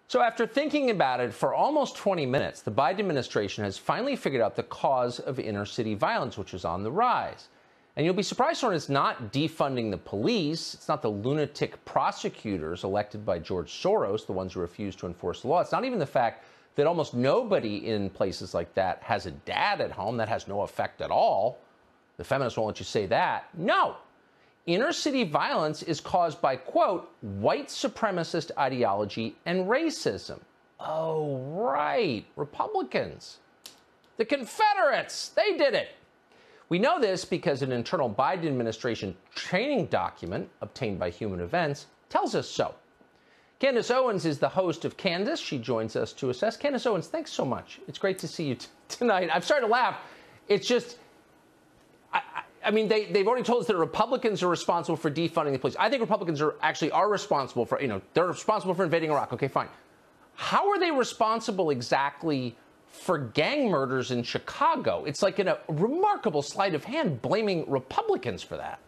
So after thinking about it for almost 20 minutes, the Biden administration has finally figured out the cause of inner-city violence, which is on the rise. And you'll be surprised to learn it's not defunding the police. It's not the lunatic prosecutors elected by George Soros, the ones who refuse to enforce the law. It's not even the fact that almost nobody in places like that has a dad at home. That has no effect at all. The feminists won't let you say that. No. Inner-city violence is caused by, quote, white supremacist ideology and racism. Oh, right. Republicans. The Confederates. They did it. We know this because an internal Biden administration training document obtained by Human Events tells us so. Candace Owens is the host of Candace. She joins us to assess. Candace Owens, thanks so much. It's great to see you tonight. I'm sorry to laugh. It's just, I mean, they've already told us that Republicans are responsible for defunding the police. I think Republicans are responsible for, they're responsible for invading Iraq. Okay, fine. How are they responsible exactly for gang murders in Chicago? It's like a remarkable sleight of hand blaming Republicans for that.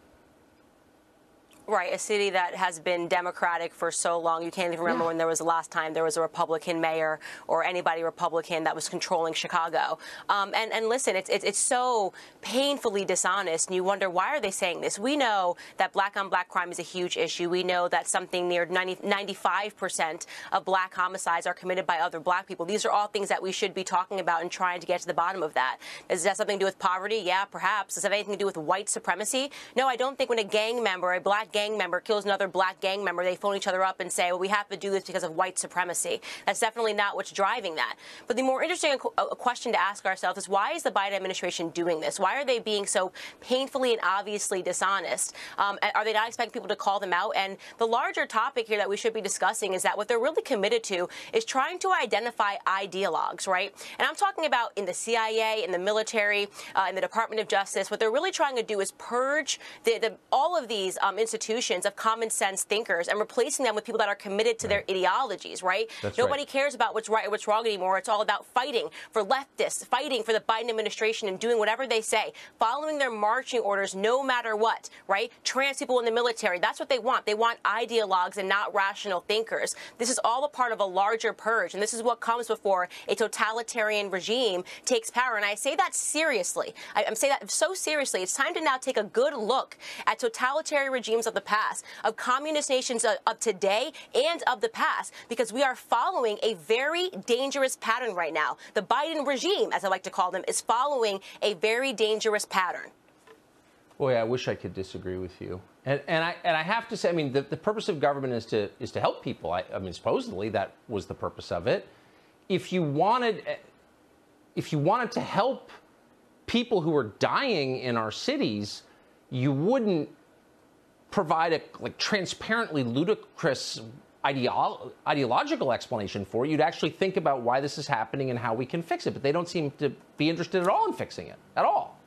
Right, a city that has been Democratic for so long. You can't even remember when there was the last time there was a Republican mayor or anybody Republican that was controlling Chicago. And listen, it's so painfully dishonest, and you wonder, why are they saying this? We know that black-on-black crime is a huge issue. We know that something near 95% of black homicides are committed by other black people. These are all things that we should be talking about and trying to get to the bottom of that. Does that have something to do with poverty? Yeah, perhaps. Does it have anything to do with white supremacy? No, I don't think when a gang member, a black gang member kills another black gang member, they phone each other up and say, well, we have to do this because of white supremacy. That's definitely not what's driving that. But the more interesting question to ask ourselves is, why is the Biden administration doing this? Why are they being so painfully and obviously dishonest? Are they not expecting people to call them out? And the larger topic here that we should be discussing is that what they're really committed to is trying to identify ideologues, right? And I'm talking about in the CIA, in the military, in the Department of Justice. What they're really trying to do is purge all of these institutions of common sense thinkers and replacing them with people that are committed to their ideologies, right? Nobody cares about what's right or what's wrong anymore. It's all about fighting for leftists, fighting for the Biden administration and doing whatever they say, following their marching orders no matter what, right? Trans people in the military, that's what they want. They want ideologues and not rational thinkers. This is all a part of a larger purge, and this is what comes before a totalitarian regime takes power. And I say that seriously. I'm saying that so seriously. It's time to now take a good look at totalitarian regimes of the past, of communist nations of today and of the past, because we are following a very dangerous pattern right now. The Biden regime, as I like to call them, is following a very dangerous pattern. Boy, I wish I could disagree with you. And I have to say, I mean, the purpose of government is to help people. I mean, supposedly that was the purpose of it. If you wanted to help people who are dying in our cities, you wouldn't provide a transparently ludicrous ideological explanation for it. You'd actually think about why this is happening and how we can fix it. But they don't seem to be interested at all in fixing it, at all.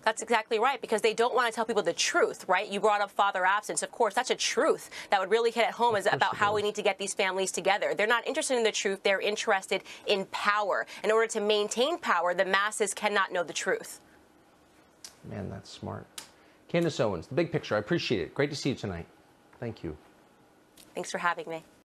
That's exactly right, because they don't want to tell people the truth, right? You brought up father absence. Of course, that's a truth that would really hit at home, is about how we need to get these families together. They're not interested in the truth. They're interested in power. In order to maintain power, the masses cannot know the truth. Man, that's smart. Candace Owens, The Big Picture. I appreciate it. Great to see you tonight. Thank you. Thanks for having me.